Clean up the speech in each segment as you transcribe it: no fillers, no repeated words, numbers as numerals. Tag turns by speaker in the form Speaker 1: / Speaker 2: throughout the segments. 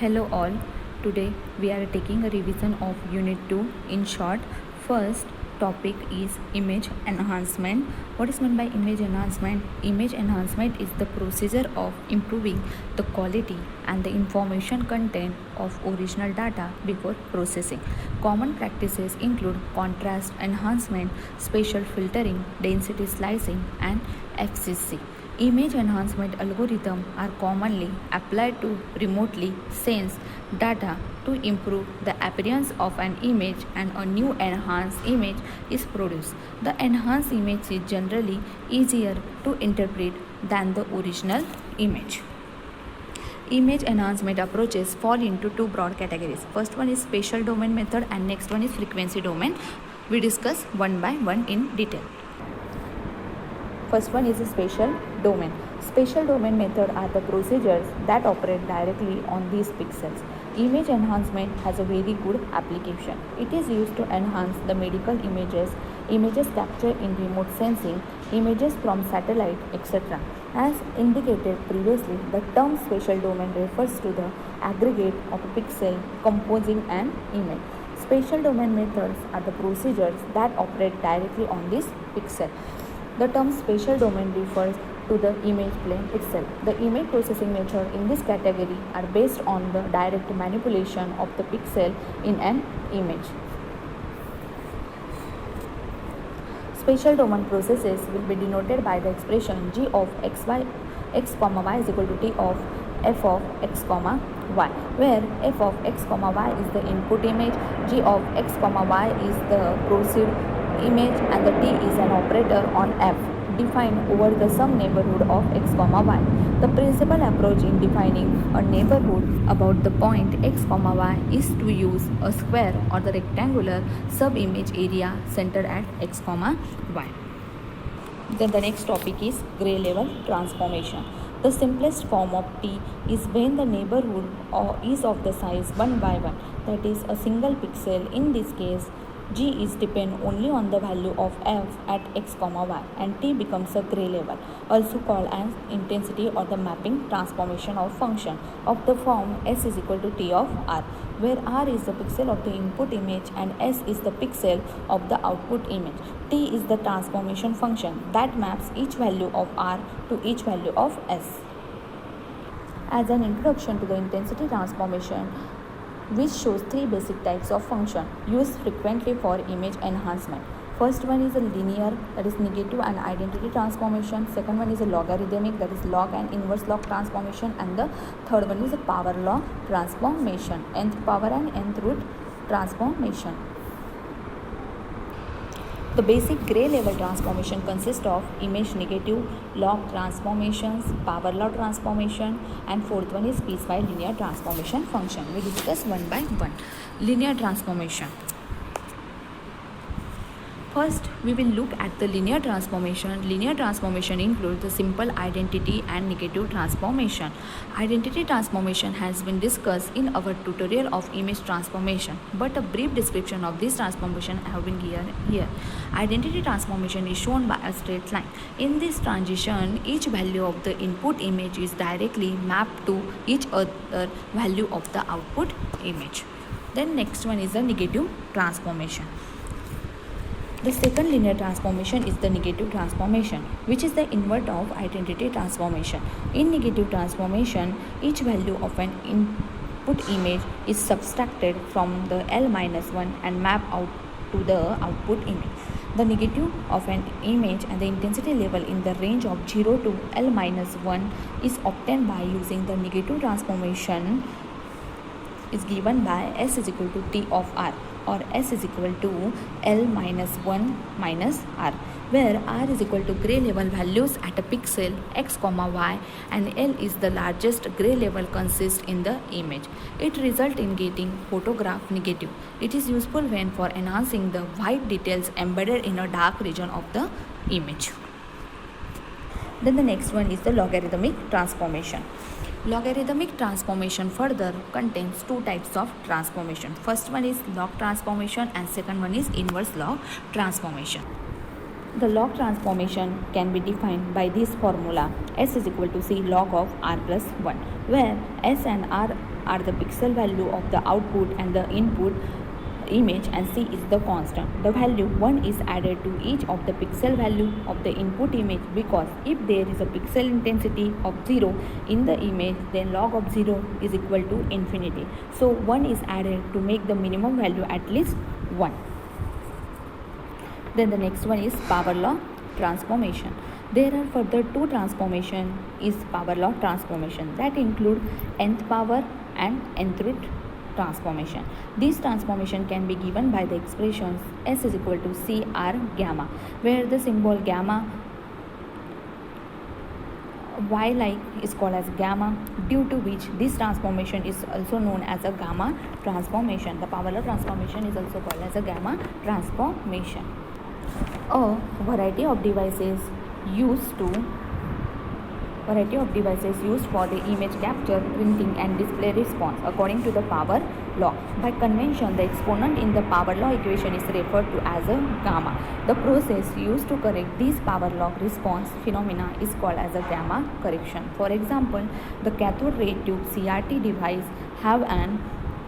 Speaker 1: Hello all. Today we are taking a revision of Unit 2 in short. First topic is image enhancement. What is meant by image enhancement? Image enhancement is the procedure of improving the quality and the information content of original data before processing. Common practices include contrast enhancement, spatial filtering, density slicing, and FCC. Image enhancement algorithms are commonly applied to remotely sense data to improve the appearance of an image, and a new enhanced image is produced. The enhanced image is generally easier to interpret than the original image. Image enhancement approaches fall into two broad categories. First one is spatial domain method and next one is frequency domain. We discuss one by one in detail. First one is a spatial domain. Spatial domain method are the procedures that operate directly on these pixels. Image enhancement has a very good application. It is used to enhance the medical images captured in remote sensing, images from satellite, etc. As indicated previously, the term spatial domain refers to the aggregate of a pixel composing an image. Spatial domain methods are the procedures that operate directly on this pixel. The term spatial domain refers to the image plane itself. The image processing method in this category are based on the direct manipulation of the pixel in an image. Spatial domain processes will be denoted by the expression g of x, y is equal to t of f of x, y, where f of x, y is the input image, g of x, y is the proceed image, and the t is an operator on f defined over the some neighborhood of x, y. The principal approach in defining a neighborhood about the point x, y is to use a square or the rectangular sub-image area centered at x, y. Then the next topic is gray level transformation. The simplest form of T is when the neighborhood is of the size 1 by 1, that is a single pixel. In this case, G is depend only on the value of f at x, y, and T becomes a gray level, also called as intensity or the mapping transformation of function of the form S is equal to T of R, where R is the pixel of the input image and S is the pixel of the output image. T is the transformation function that maps each value of R to each value of S. As an introduction to the intensity transformation, which shows three basic types of function used frequently for image enhancement. First one is a linear, that is negative and identity transformation. Second one is a logarithmic, that is log and inverse log transformation. And the third one is a power law transformation, nth power and nth root transformation. The basic gray level transformation consists of image negative log transformations, power law transformation, and fourth one is piecewise linear transformation function. We discuss one by one. Linear transformation. First, we will look at the linear transformation. Linear transformation includes the simple identity and negative transformation. Identity transformation has been discussed in our tutorial of image transformation, but a brief description of this transformation have been given here. Identity transformation is shown by a straight line. In this transition, each value of the input image is directly mapped to each other value of the output image. Then next one is the negative transformation. The second linear transformation is the negative transformation, which is the invert of identity transformation. In negative transformation, each value of an input image is subtracted from the L-1 and mapped out to the output image. The negative of an image and the intensity level in the range of 0 to L-1 is obtained by using the negative transformation is given by S is equal to T of R, or S is equal to L-1 minus R, where R is equal to gray level values at a pixel x, y, and L is the largest gray level consists in the image. It results in getting photograph negative. It is useful when for enhancing the white details embedded in a dark region of the image. Then the next one is the logarithmic transformation. Logarithmic transformation further contains two types of transformation. First one is log transformation and second one is inverse log transformation. The log transformation can be defined by this formula: S is equal to C log of R plus 1, where S and R are the pixel value of the output and the input image, and C is the constant. The value 1 is added to each of the pixel value of the input image, because if there is a pixel intensity of 0 in the image, then log of 0 is equal to infinity. So 1 is added to make the minimum value at least 1. Then the next one is power law transformation. There are further two transformation is power law transformation that include nth power and nth root transformation. This transformation can be given by the expressions S is equal to C R gamma, where the symbol gamma y like is called as gamma, due to which this transformation is also known as a gamma transformation. The power law transformation is also called as a gamma transformation. A variety of devices used for the image capture, printing and display response according to the power law. By convention, the exponent in the power law equation is referred to as a gamma. The process used to correct these power law response phenomena is called as a gamma correction. For example, the cathode ray tube CRT device have an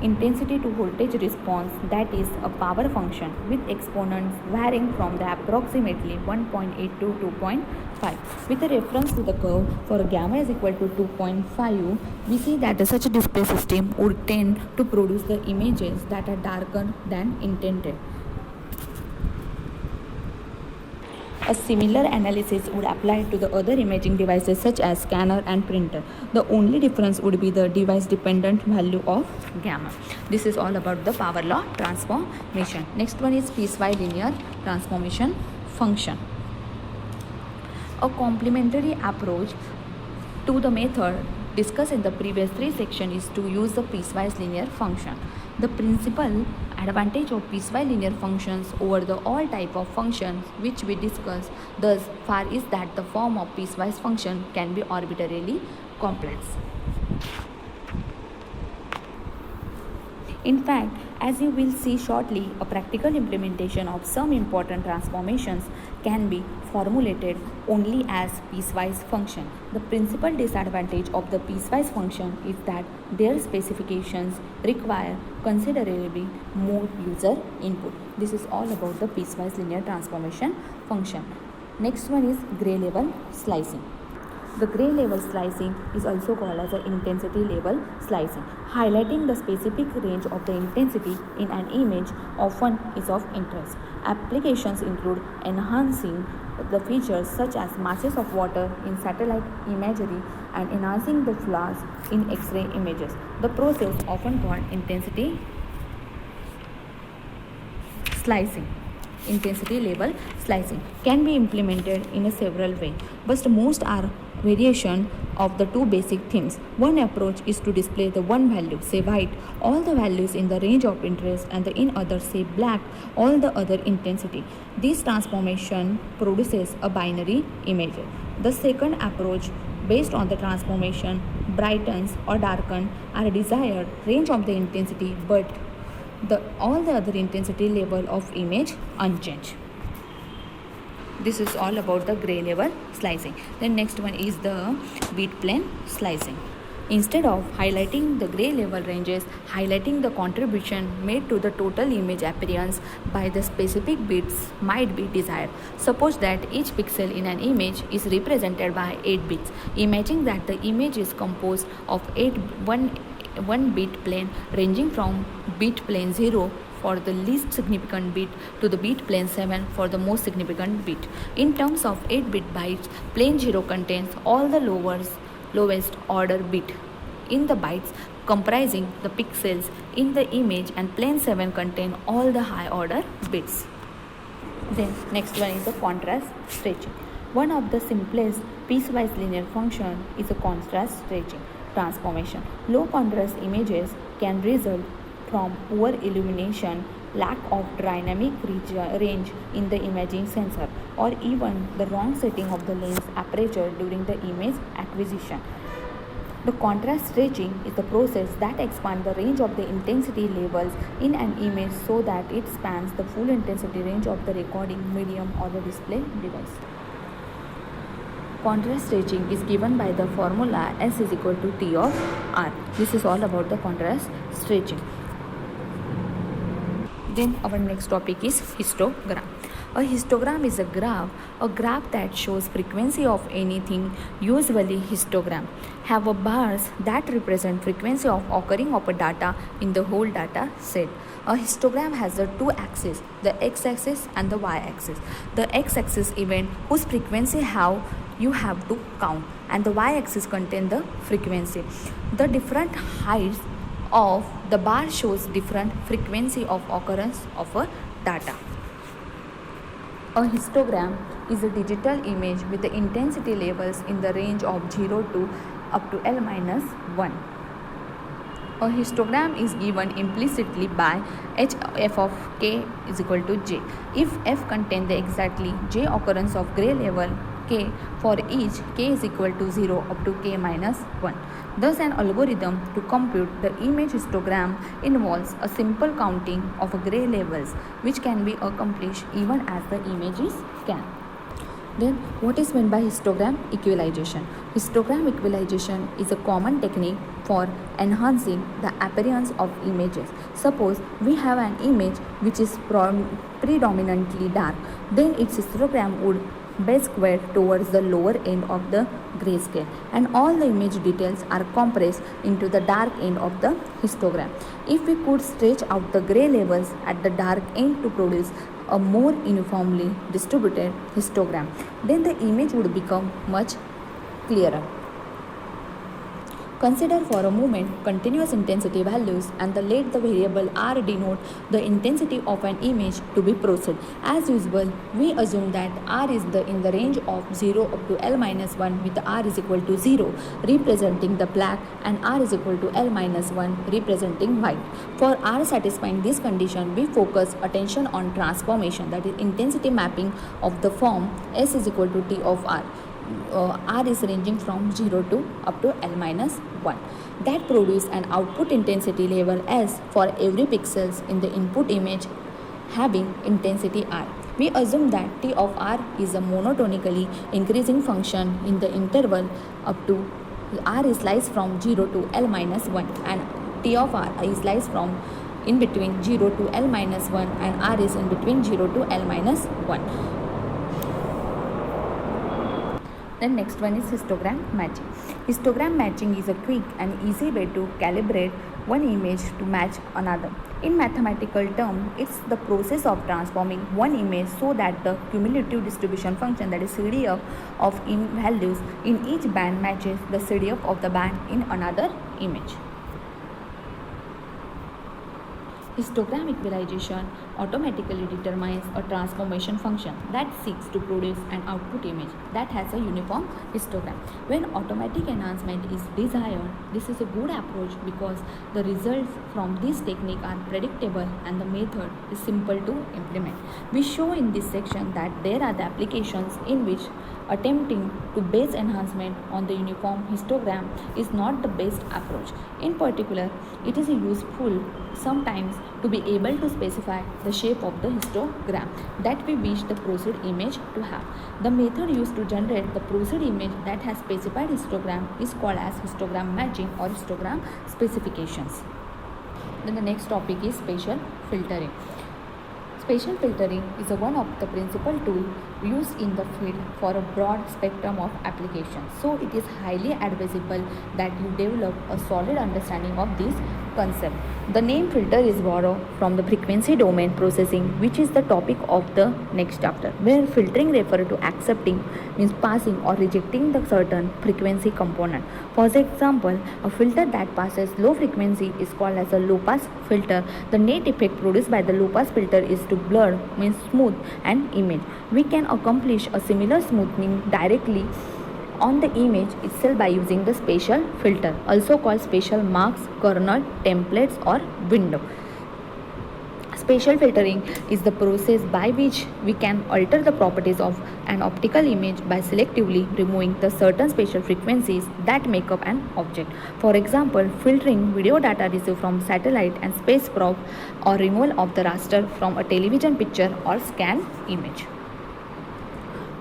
Speaker 1: intensity to voltage response, that is a power function with exponents varying from the approximately 1.8 to 2.5. With a reference to the curve for gamma is equal to 2.5, we see that such a display system would tend to produce the images that are darker than intended. A similar analysis would apply to the other imaging devices such as scanner and printer. The only difference would be the device dependent value of gamma. This is all about the power law transformation. Next one is piecewise linear transformation function. A complementary approach to the method discussed in the previous three sections is to use the piecewise linear function. The principal advantage of piecewise linear functions over the all type of functions which we discussed thus far is that the form of piecewise function can be arbitrarily complex. In fact, as you will see shortly, a practical implementation of some important transformations can be formulated only as piecewise function. The principal disadvantage of the piecewise function is that their specifications require considerably more user input. This is all about the piecewise linear transformation function. Next one is gray level slicing. The gray level slicing is also called as the intensity level slicing. Highlighting the specific range of the intensity in an image often is of interest. Applications include enhancing the features such as masses of water in satellite imagery and enhancing the flaws in X-ray images. The process, often called intensity level slicing, can be implemented in a several ways, but most are variation of the two basic themes. One approach is to display the one value, say white, all the values in the range of interest, and in other, say black, all the other intensity. This transformation produces a binary image. The second approach, based on the transformation, brightens or darkens our desired range of the intensity, but all the other intensity level of image unchanged. This is all about the gray level slicing. Then next one is the bit plane slicing. Instead of highlighting the gray level ranges, highlighting the contribution made to the total image appearance by the specific bits might be desired. Suppose that each pixel in an image is represented by 8 bits. Imagine that the image is composed of 1 bit plane ranging from bit plane 0 for the least significant bit to the bit plane 7 for the most significant bit. In terms of 8-bit bytes, plane 0 contains all the lowest order bit in the bytes comprising the pixels in the image, and plane 7 contain all the high order bits. Then next one is the contrast stretching. One of the simplest piecewise linear function is a contrast stretching transformation. Low contrast images can result from poor illumination, lack of dynamic range in the imaging sensor, or even the wrong setting of the lens aperture during the image acquisition. The contrast stretching is the process that expands the range of the intensity levels in an image so that it spans the full intensity range of the recording medium or the display device. Contrast stretching is given by the formula S is equal to T of R. This is all about the contrast stretching. Then our next topic is histogram. A histogram is a graph that shows frequency of anything, usually histogram, have a bars that represent frequency of occurring of a data in the whole data set. A histogram has the two axes, the x-axis and the y-axis. The x-axis event whose frequency you have to count, and the y-axis contain the frequency. The different heights of the bar shows different frequency of occurrence of a data. A histogram is a digital image with the intensity levels in the range of 0 to up to L minus 1. A histogram is given implicitly by f of k is equal to j. If f contains the exactly j occurrence of gray level k for each k is equal to 0 up to k minus 1. Thus, an algorithm to compute the image histogram involves a simple counting of gray levels which can be accomplished even as the image is scanned. Then, what is meant by histogram equalization? Histogram equalization is a common technique for enhancing the appearance of images. Suppose we have an image which is predominantly dark, then its histogram would base squared towards the lower end of the grayscale, and all the image details are compressed into the dark end of the histogram. If we could stretch out the gray levels at the dark end to produce a more uniformly distributed histogram, then the image would become much clearer. Consider for a moment continuous intensity values and let the variable r denote the intensity of an image to be processed. As usual, we assume that r is in the range of 0 up to L minus 1 with r is equal to 0 representing the black and r is equal to L minus 1 representing white. For r satisfying this condition, we focus attention on transformation, that is intensity mapping of the form S is equal to T of r. R is ranging from 0 to up to L minus 1. That produce an output intensity level S for every pixels in the input image having intensity R. We assume that T of R is a monotonically increasing function in the interval up to R is lies from 0 to L minus 1 and T of R is lies from in between 0 to L minus 1 and R is in between 0 to L minus 1. Then next one is histogram matching. Histogram matching is a quick and easy way to calibrate one image to match another. In mathematical terms, it's the process of transforming one image so that the cumulative distribution function, that is CDF of values in each band matches the CDF of the band in another image. Histogram equalization automatically determines a transformation function that seeks to produce an output image that has a uniform histogram. When automatic enhancement is desired, this is a good approach because the results from this technique are predictable and the method is simple to implement. We show in this section that there are the applications in which attempting to base enhancement on the uniform histogram is not the best approach. In particular, it is useful sometimes to be able to specify the shape of the histogram that we wish the processed image to have. The method used to generate the processed image that has specified histogram is called as histogram matching or histogram specifications. Then the next topic is spatial filtering. Spatial filtering is one of the principal tools used in the field for a broad spectrum of applications. So it is highly advisable that you develop a solid understanding of this concept. The name filter is borrowed from the frequency domain processing, which is the topic of the next chapter, where filtering refers to accepting means passing or rejecting the certain frequency component. For example, a filter that passes low frequency is called as a low pass filter. The net effect produced by the low pass filter is to blur means smooth an image. We can accomplish a similar smoothing directly on the image itself by using the spatial filter, also called spatial marks, kernel, templates or window. Spatial filtering is the process by which we can alter the properties of an optical image by selectively removing the certain spatial frequencies that make up an object. For example, filtering video data received from satellite and space probe, or removal of the raster from a television picture or scan image.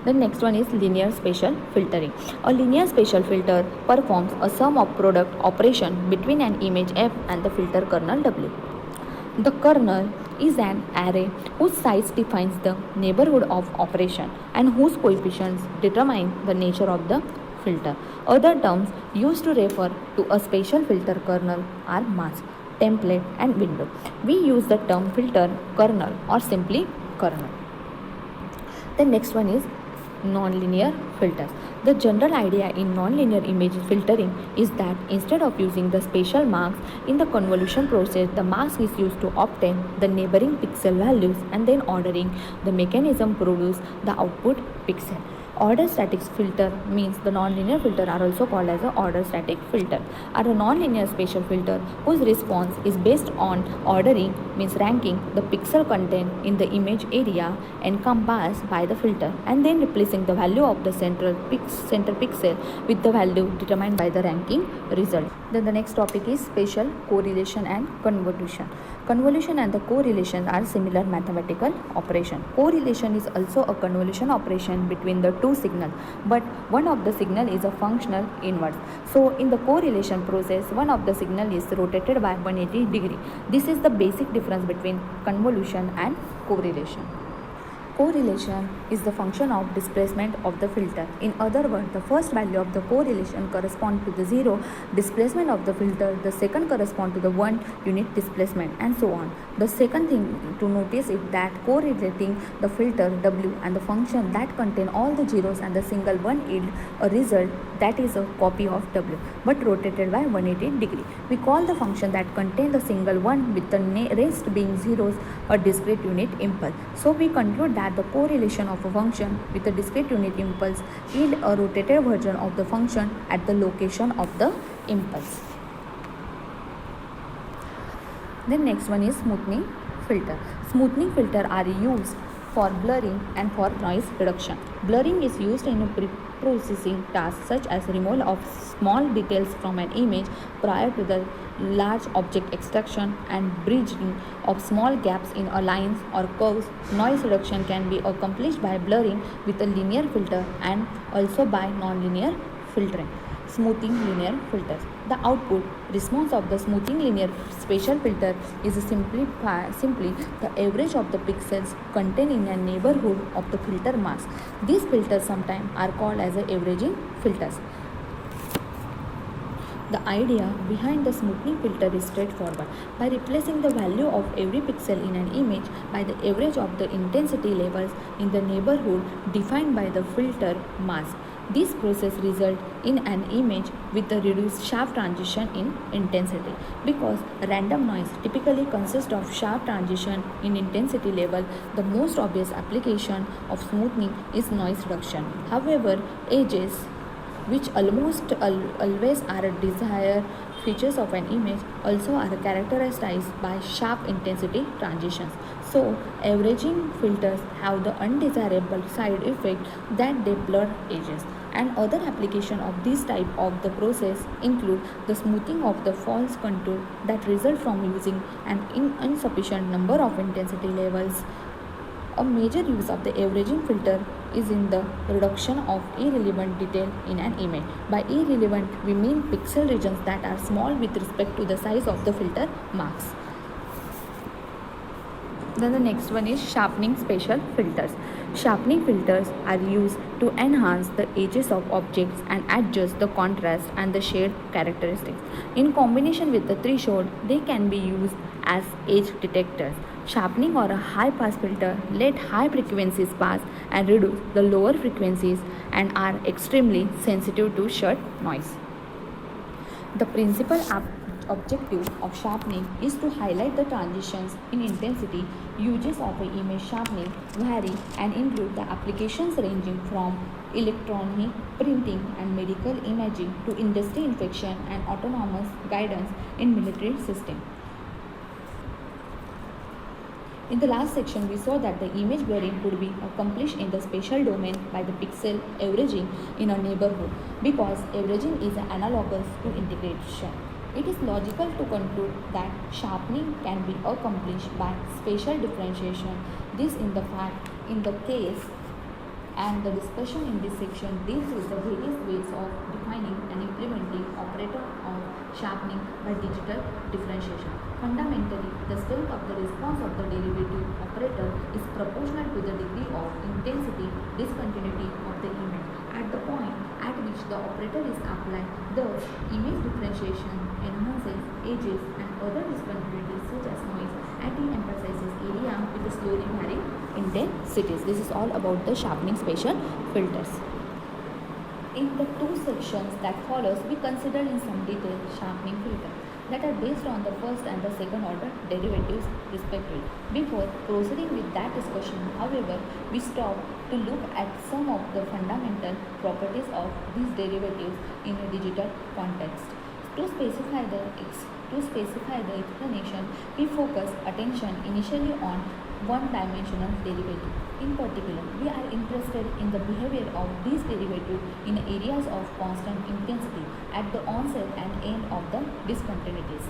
Speaker 1: The next one is linear spatial filtering. A linear spatial filter performs a sum of product operation between an image F and the filter kernel W. The kernel is an array whose size defines the neighborhood of operation and whose coefficients determine the nature of the filter. Other terms used to refer to a spatial filter kernel are mask, template, and window. We use the term filter kernel or simply kernel. The next one is nonlinear filters. The general idea in nonlinear image filtering is that instead of using the spatial marks in the convolution process, the mask is used to obtain the neighboring pixel values and then ordering the mechanism produce the output pixel. Order static filter means the nonlinear filter are also called as an order static filter, are a nonlinear spatial filter whose response is based on ordering, means ranking the pixel content in the image area encompassed by the filter and then replacing the value of the center pixel with the value determined by the ranking result. Then the next topic is spatial correlation and convolution. Convolution and the correlation are similar mathematical operation. Correlation is also a convolution operation between the two signals, but one of the signal is a functional inverse. So in the correlation process, one of the signal is rotated by 180 degree. This is the basic difference between convolution and correlation. Correlation is the function of displacement of the filter. In other words, the first value of the correlation corresponds to the 0 displacement of the filter, the second corresponds to the 1 unit displacement, and so on. The second thing to notice is that correlating the filter W and the function that contain all the zeros and the single one yield a result that is a copy of W but rotated by 180 degree. We call the function that contain the single one with the rest being zeros a discrete unit impulse. So we conclude that the correlation of a function with a discrete unit impulse yield a rotated version of the function at the location of the impulse. The next one is smoothing filter. Smoothing filter are used for blurring and for noise reduction. Blurring is used in a pre-processing tasks such as removal of small details from an image prior to the large object extraction and bridging of small gaps in a lines or curves. Noise reduction can be accomplished by blurring with a linear filter and also by nonlinear filtering. Smoothing linear filters. The output response of the smoothing linear spatial filter is simply the average of the pixels contained in a neighborhood of the filter mask. These filters sometimes are called as averaging filters. The idea behind the smoothing filter is straightforward. By replacing the value of every pixel in an image by the average of the intensity levels in the neighborhood defined by the filter mask, this process results in an image with a reduced sharp transition in intensity. Because random noise typically consists of sharp transition in intensity level, the most obvious application of smoothing is noise reduction. However, edges, which almost always are desired features of an image, also are characterized by sharp intensity transitions. So, averaging filters have the undesirable side effect that they blur edges. And other application of this type of the process include the smoothing of the false contour that result from using an insufficient number of intensity levels. A major use of the averaging filter is in the reduction of irrelevant detail in an image. By irrelevant, we mean pixel regions that are small with respect to the size of the filter marks. Then the next one is sharpening spatial filters. Sharpening filters are used to enhance the edges of objects and adjust the contrast and the shade characteristics. In combination with the threshold, they can be used as edge detectors. Sharpening or a high pass filter let high frequencies pass and reduce the lower frequencies and are extremely sensitive to shot noise. The principal objective of sharpening is to highlight the transitions in intensity. Uses of an image sharpening vary and include the applications ranging from electronic printing and medical imaging to industry inspection and autonomous guidance in military systems. In the last section, we saw that the image blurring could be accomplished in the spatial domain by the pixel averaging in a neighborhood because averaging is analogous to integration. It is logical to conclude that sharpening can be accomplished by spatial differentiation. This in the fact in the case and the discussion in this section deals with the various ways of defining and implementing operator of sharpening by digital differentiation. Fundamentally, the strength of the response of the derivative operator is proportional to the degree of intensity discontinuity of the image at the point at which the operator is applied. Thus, image differentiation enhances edges and other discontinuities such as noise and it emphasizes area with the slowly varying intensities. This is all about the sharpening spatial filters. In the two sections that follows, we consider in some detail sharpening filters that are based on the first and the second order derivatives respectively. Before proceeding with that discussion, however, we stop to look at some of the fundamental properties of these derivatives in a digital context. To specify the explanation, we focus attention initially on one-dimensional derivative. In particular, we are interested in the behavior of these derivatives in areas of constant intensity at the onset and end of the discontinuities.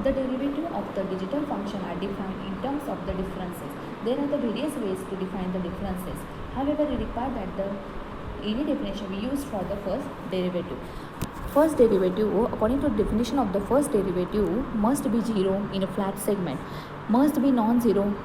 Speaker 1: The derivative of the digital function are defined in terms of the differences. There are the various ways to define the differences. However, we require that any definition we use for the first derivative. First derivative, according to the definition of the first derivative, must be zero in a flat segment, must be non-zero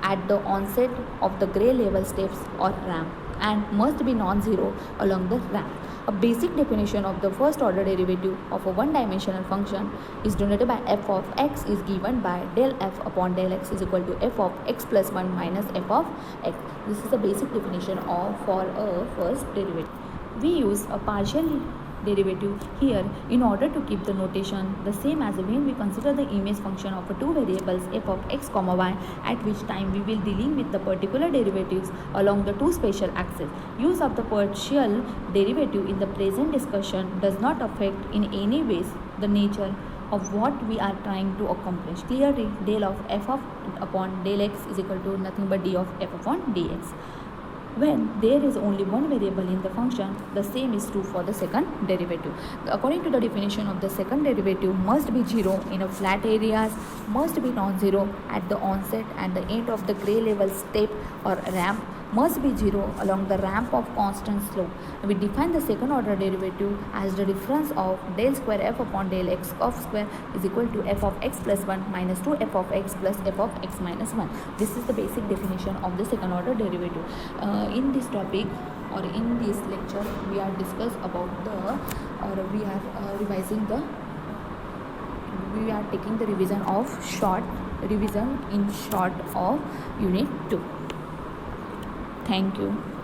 Speaker 1: at the onset of the gray level steps or ramp, and must be non-zero along the ramp. A basic definition of the first order derivative of a one-dimensional function is denoted by f of x is given by del f upon del x is equal to f of x plus 1 minus f of x. This is the basic definition for a first derivative. We use a partial derivative here in order to keep the notation the same as when we consider the image function of two variables f of x comma y, at which time we will dealing with the particular derivatives along the two spatial axes. Use of the partial derivative in the present discussion does not affect in any ways the nature of what we are trying to accomplish. Clearly, del of f of upon del x is equal to nothing but d of f upon dx. When there is only one variable in the function, the same is true for the second derivative. According to the definition of the second derivative, must be zero in a flat areas, must be non-zero at the onset and the end of the gray level step or ramp, must be zero along the ramp of constant slope. We define the second order derivative as the difference of del square f upon del x of square is equal to f of x plus 1 minus 2 f of x plus f of x minus 1. This is the basic definition of the second order derivative. In this topic or in this lecture, we are taking the revision in short of unit 2. Thank you.